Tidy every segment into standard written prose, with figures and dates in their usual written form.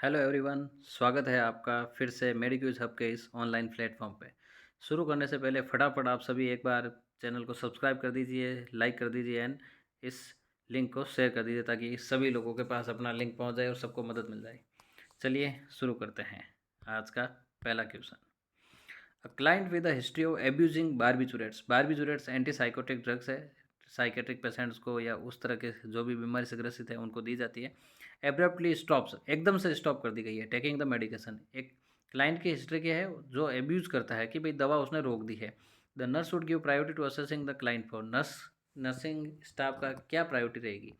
Hello everyone, स्वागत है आपका फिर से मेडिक्यूज हब के इस ऑनलाइन प्लेटफॉर्म पे। शुरू करने से पहले फटाफट आप सभी एक बार चैनल को सब्सक्राइब कर दीजिए, लाइक कर दीजिए एंड इस लिंक को शेयर कर दीजिए ताकि सभी लोगों के पास अपना लिंक पहुंच जाए और सबको मदद मिल जाए। चलिए शुरू करते हैं। आज का पहला question. A client with a history of abusing barbiturates anti psychotic drugs है। साइकेट्रिक पेशेंट्स को या उस तरह के जो भी बीमारी से ग्रसित है उनको दी जाती है। एब्रप्टली स्टॉप्स, एकदम से स्टॉप कर दी गई है टेकिंग द मेडिकेशन। एक क्लाइंट की हिस्ट्री क्या है जो एब्यूज करता है कि भाई दवा उसने रोक दी है। The nurse would give priority to assessing the client for nursing staff का क्या प्रायोरिटी रहेगी।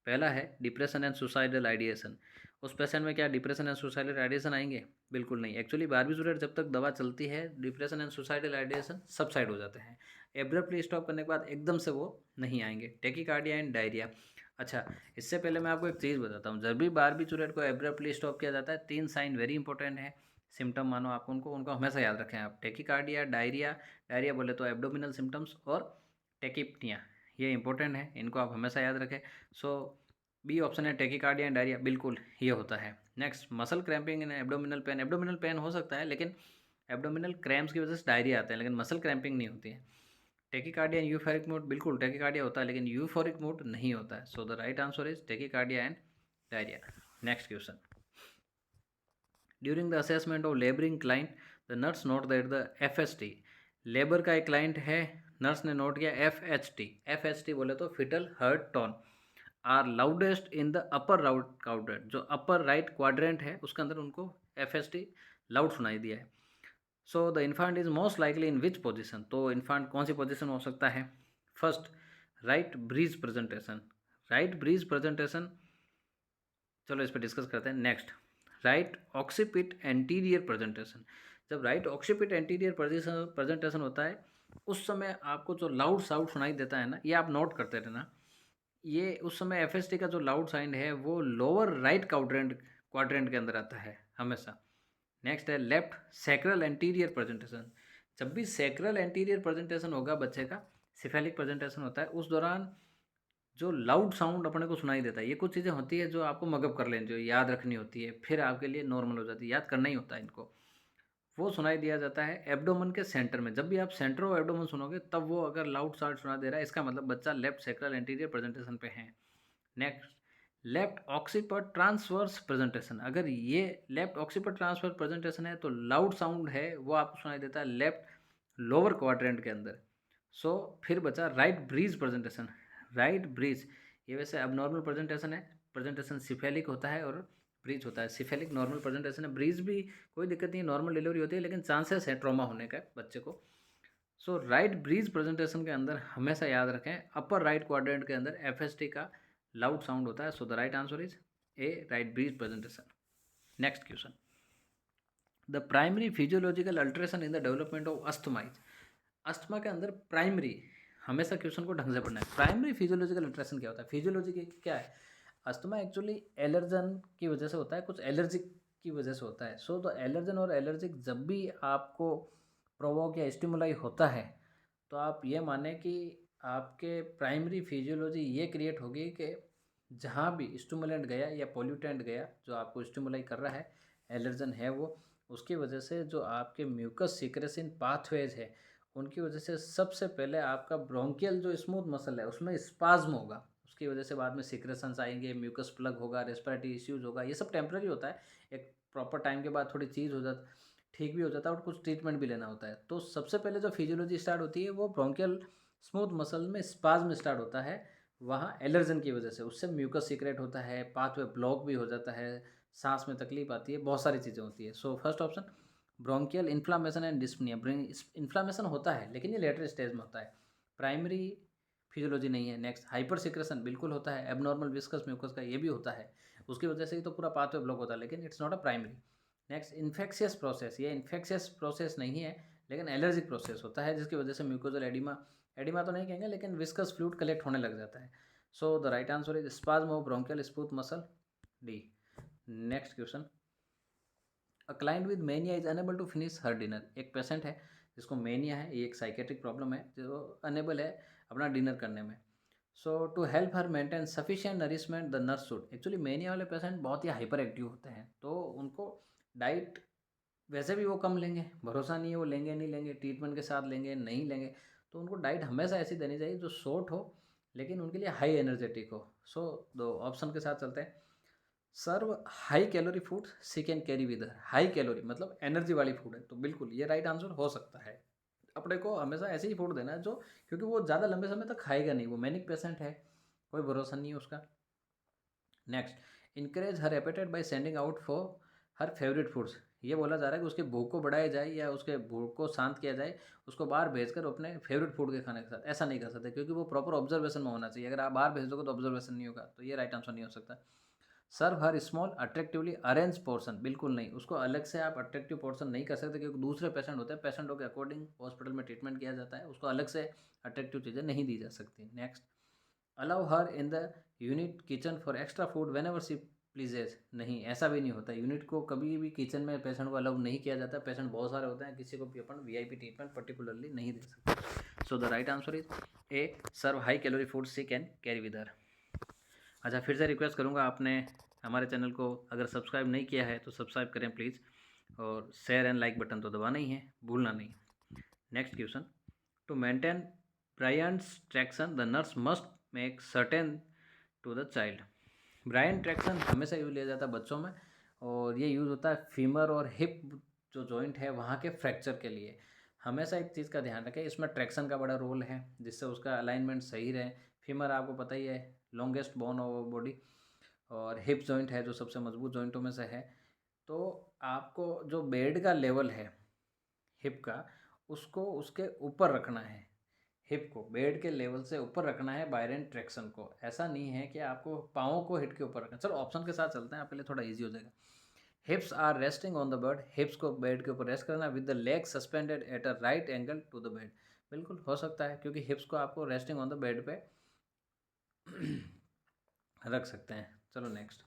पहला है डिप्रेशन एंड सुसाइडल आइडिएशन। उस पेशेंट में क्या डिप्रेशन एंड सुसाइडल आइडिएशन आएंगे? बिल्कुल नहीं। एक्चुअली बारबिटूरेट जब तक दवा चलती है depression and suicidal ideation subside हो जाते हैं। एब्रप्टली स्टॉप करने के बाद एकदम से वो नहीं आएंगे। Tachycardia and diarrhoea. अच्छा, इससे पहले मैं आपको एक चीज़ बताता हूँ। जब भी बारबिटूरेट को एब्रप्टली स्टॉप किया जाता है 3 साइन वेरी इंपॉर्टेंट है। सिम्टम मानो आप उनको हमेशा याद रखें आप। टेकिकार्डिया, डायरिया, डायरिया बोले तो एब्डोमिनल सिम्टम्स, और टेकिप्निया, ये इंपॉर्टेंट है, इनको आप हमेशा याद रखें। सो बी ऑप्शन है टेकिकार्डिया एंड डायरिया, बिल्कुल ये होता है। नेक्स्ट, मसल क्रैम्पिंग इन एब्डोमिनल पेन। एब्डोमिनल पेन हो सकता है लेकिन एब्डोमिनल क्रैम्प्स की वजह से डायरिया आता है, लेकिन मसल क्रैम्पिंग नहीं होती है। टेकिकार्डिया एंड यूफोरिक मूड, बिल्कुल टेकिकार्डिया होता है लेकिन यूफोरिक मूड नहीं होता है। So the right answer is tachycardia and diarrhoea. Next question. During the assessment of labouring client the nurse note that the FST, labour का एक क्लाइंट है, नर्स ने नोट किया FHT। FHT बोले तो fetal heart tone are loudest in the upper right quadrant. जो upper right quadrant है उसके अंदर उनको FST लाउड सुनाई दिया है। So the infant is most likely in which position, तो इन्फांट कौन सी पोजिशन हो सकता है? First, right breech presentation. Right breech presentation, चलो इस पर डिस्कस करते हैं। Next, right occiput anterior presentation. जब राइट ऑक्सीपिट एंटीरियर प्रेजेंटेशन होता है उस समय आपको जो लाउड साउंड सुनाई देता है ना, ये आप नोट करते रहना। ये उस समय FST का जो लाउड साउंड है वो लोअर राइट क्वाड्रेंट के अंदर आता है हमेशा। नेक्स्ट है लेफ्ट सैक्रल एंटीरियर प्रेजेंटेशन। जब भी सैक्रल एंटीरियर प्रेजेंटेशन होगा बच्चे का, सिफेलिक प्रेजेंटेशन होता है, उस दौरान जो लाउड साउंड अपने को सुनाई देता है, ये कुछ चीज़ें होती है जो आपको मगअप कर लेनी, जो याद रखनी होती है, फिर आपके लिए नॉर्मल हो जाती है, याद करना ही होता है इनको। वो सुनाई दिया जाता है एब्डोमन के सेंटर में। जब भी आप सेंटर ऑफ एब्डोमन सुनोगे तब वो अगर लाउड साउंड सुना दे रहा है, इसका मतलब बच्चा लेफ्ट सैक्रल एंटीरियर प्रेजेंटेशन पे है। Next, left occiput transverse presentation. अगर ये लेफ्ट ऑक्सीपट ट्रांसवर्स प्रेजेंटेशन है तो लाउड साउंड है वो आपको सुनाई देता है लेफ्ट लोअर क्वाड्रेंट के अंदर। सो फिर बचा right breech presentation. Right breech, ये वैसे अब नॉर्मल प्रेजेंटेशन है, प्रेजेंटेशन सिफेलिक होता है और ब्रीज होता है। सिफेलिक नॉर्मल प्रेजेंटेशन है, ब्रीज भी कोई दिक्कत नहीं है, नॉर्मल डिलीवरी होती है, लेकिन चांसेस है ट्रॉमा होने का बच्चे को। सो राइट ब्रीज प्रेजेंटेशन के अंदर हमेशा याद रखें अपर राइट क्वाड्रेंट के अंदर FST का लाउड साउंड होता है। So the right answer is A, right breech presentation. Next question. The primary physiological alteration in the development of asthma is. Asthma के अंदर प्राइमरी, हमेशा क्वेश्चन को ढंग से पढ़ना है। प्राइमरी फिजियोलॉजिकल अल्ट्रेशन क्या होता है? फिजियोलॉजी क्या है? अस्थमा एक्चुअली एलर्जन की वजह से होता है, कुछ एलर्जिक की वजह से होता है। सो द एलर्जन और एलर्जिक जब भी आपको प्रोवोक या स्टिमुलाई होता है तो आप ये माने कि आपके प्राइमरी फिजियोलॉजी ये क्रिएट होगी कि जहाँ भी स्टिमुलेंट गया या पोल्यूटेंट गया जो आपको स्टिमुलाई कर रहा है, एलर्जन है वो, उसकी वजह से जो आपके म्यूकस सीक्रेशन पाथवेज है उनकी वजह से सबसे पहले आपका ब्रोंकियल जो स्मूथ मसल है उसमें स्पाज्म होगा। उसकी वजह से बाद में सीक्रेशंस आएंगे, म्यूकस प्लग होगा, रेस्पिरेटरी इश्यूज होगा। ये सब टेम्प्रेरी होता है, एक प्रॉपर टाइम के बाद थोड़ी चीज़ हो जाती, ठीक भी हो जाता है और कुछ ट्रीटमेंट भी लेना होता है। तो सबसे पहले जो फिजियोलॉजी स्टार्ट होती है वो ब्रोंकियल स्मूथ मसल में स्पाज्म स्टार्ट होता है, वहाँ एलर्जन की वजह से, उससे म्यूकस सीक्रेट होता है, पाथवे ब्लॉक भी हो जाता है, सांस में तकलीफ आती है, बहुत सारी चीज़ें होती है। So first option bronchial inflammation and dyspnoea. Inflammation होता है लेकिन ये लेटर स्टेज में होता है, प्राइमरी फिजियोलॉजी नहीं है। नेक्स्ट, हाइपर सिक्रेशन बिल्कुल होता है, एबनॉर्मल विस्कस म्यूकस का ये भी होता है, उसकी वजह से ही तो पूरा पाथवे ब्लॉक होता है, लेकिन it's not a primary. Next, infectious process, ये इन्फेक्शियस प्रोसेस नहीं है लेकिन एलर्जिक प्रोसेस होता है जिसकी वजह से म्यूकोजल एडिमा, एडिमा तो नहीं कहेंगे लेकिन विस्कस फ्लूइड कलेक्ट होने लग जाता है। So the right answer is spasm of bronchial smooth muscle, D. Next question. A client with mania is unable to finish her dinner. एक पेशेंट है जिसको मेनिया है, ये एक साइकेट्रिक प्रॉब्लम है जो अनेबल है अपना डिनर करने में। So to help her maintain sufficient nourishment the nurse should, actually mania वाले पेशेंट बहुत ही हाइपर एक्टिव होते हैं, तो उनको डाइट वैसे भी वो कम लेंगे, भरोसा नहीं है वो लेंगे नहीं लेंगे, ट्रीटमेंट के साथ लेंगे नहीं लेंगे, तो उनको डाइट हमेशा ऐसी देनी चाहिए जो शॉर्ट हो लेकिन उनके लिए हाई एनर्जेटिक हो। सो दो ऑप्शन के साथ चलते हैं। Serve high calorie food she can carry with, high calorie मतलब एनर्जी वाली फूड है, तो बिल्कुल ये राइट आंसर हो सकता है। अपने को हमेशा ऐसे ही फूड देना है जो, क्योंकि वो ज़्यादा लंबे समय तक खाएगा नहीं, वो मैनिक पेशेंट है, कोई भरोसा नहीं है उसका। Next, encourage her appetite by sending out for her favourite foods, ये बोला जा रहा है कि उसके भूख को बढ़ाया जाए या उसके भूख को शांत किया जाए, उसको बाहर भेजकर अपने फेवरेट फूड के खाने के साथ, ऐसा नहीं कर सकते क्योंकि वो प्रॉपर ऑब्जर्वेशन में होना चाहिए, अगर आप बाहर भेज दोगे तो ऑब्जर्वेशन नहीं होगा, तो ये राइट आंसर नहीं हो सकता। सर्व हर स्मॉल अट्रैक्टिवली अरेंज पोर्शन, बिल्कुल नहीं, उसको अलग से आप अट्रैक्टिव पोर्शन नहीं कर सकते क्योंकि दूसरे पेशेंट होते हैं, पेशेंटों के अकॉर्डिंग हॉस्पिटल में ट्रीटमेंट किया जाता है, उसको अलग से अट्रैक्टिव चीज़ें नहीं दी जा सकती। Next, allow her in the unit kitchen for extra food when ever see pleases, नहीं ऐसा भी नहीं होता, यूनिट को कभी भी किचन में पेशेंट को अलाउ नहीं किया जाता, पेशेंट बहुत सारे होते हैं, किसी को भी अपन वीआईपी ट्रीटमेंट पर्टिकुलरली नहीं दे सकते। So the right answer is A, serve high calorie food she can carry with her. अच्छा, फिर से रिक्वेस्ट करूँगा, आपने हमारे चैनल को अगर सब्सक्राइब नहीं किया है तो सब्सक्राइब करें प्लीज़, और शेयर एंड लाइक बटन तो दबाना ही है, भूलना नहीं। Next question, to maintain Bryant's traction the nurse must make certain to the child, Bryant traction हमेशा यूज लिया जाता है बच्चों में, और ये यूज़ होता है फीमर और हिप जो जॉइंट है वहाँ के फ्रैक्चर के लिए। हमेशा एक चीज़ का ध्यान रखें, इसमें ट्रैक्शन का बड़ा रोल है जिससे उसका अलाइनमेंट सही रहे। फीमर आपको पता ही है, लॉन्गेस्ट बोन ऑफ बॉडी, और हिप जॉइंट है जो सबसे मजबूत जॉइंटों में से है। तो आपको जो बेड का लेवल है हिप का, उसको उसके ऊपर रखना है, हिप को बेड के लेवल से ऊपर रखना है बायरेंट ट्रैक्शन को, ऐसा नहीं है कि आपको पाँव को हिट के ऊपर रखना। चलो ऑप्शन के साथ चलते हैं, आपके लिए थोड़ा ईजी हो जाएगा। Hips are resting on the bed, hips को बेड के ऊपर रेस्ट करना with the leg suspended at a right angle to the bed, बिल्कुल हो सकता है क्योंकि हिप्स को आपको रेस्टिंग ऑन द बेड पे रख सकते हैं। चलो next,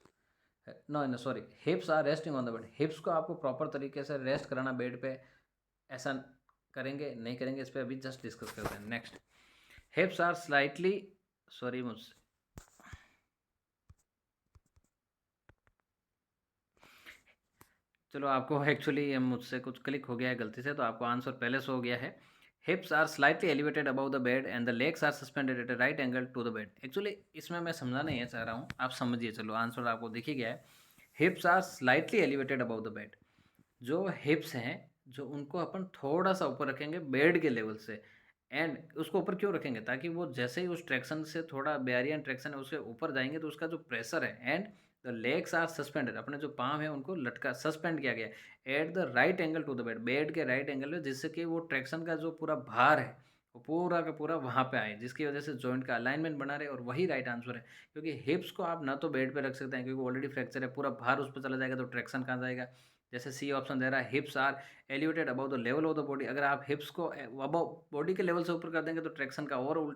no no sorry, hips are resting on the bed, hips को आपको प्रॉपर तरीके से रेस्ट कराना बेड पे, ऐसा करेंगे नहीं करेंगे इस पर अभी जस्ट डिस्कस करते हैं। Next, hips are slightly, sorry मुझसे, चलो आपको एक्चुअली मुझसे कुछ क्लिक हो गया है गलती से, तो आपको आंसर पहले से हो गया है। Hips are slightly elevated above the bed and the legs are suspended at a right angle to the bed, actually इसमें मैं समझाना ये चाह रहा हूँ, आप समझिए, चलो आंसर आपको दिख ही गया है। Hips are slightly elevated above the bed, जो हिप्स हैं जो उनको अपन थोड़ा सा ऊपर रखेंगे बेड के लेवल से, एंड उसको ऊपर क्यों रखेंगे, ताकि वो जैसे ही उस ट्रैक्शन से थोड़ा बेरियन ट्रैक्शन है उसके ऊपर जाएंगे तो उसका जो प्रेशर है, and the legs are suspended, अपने जो पाँव है उनको लटका सस्पेंड किया गया at the right angle to the bed, bed के राइट एंगल में, जिससे कि वो ट्रैक्शन का जो पूरा भार है वो पूरा का पूरा वहाँ पे आए, जिसकी वजह से जॉइंट का अलाइनमेंट बना रहे, और वही राइट आंसर है। क्योंकि हिप्स को आप ना तो बेड पे रख सकते हैं क्योंकि ऑलरेडी फ्रैक्चर है, पूरा भार उस पर चला जाएगा तो ट्रैक्शन कहाँ जाएगा, जैसे सी ऑप्शन दे रहा है, hips are elevated above the level of the body, अगर आप हिप्स को अबव बॉडी के लेवल से ऊपर कर देंगे तो ट्रैक्शन का और उल्टा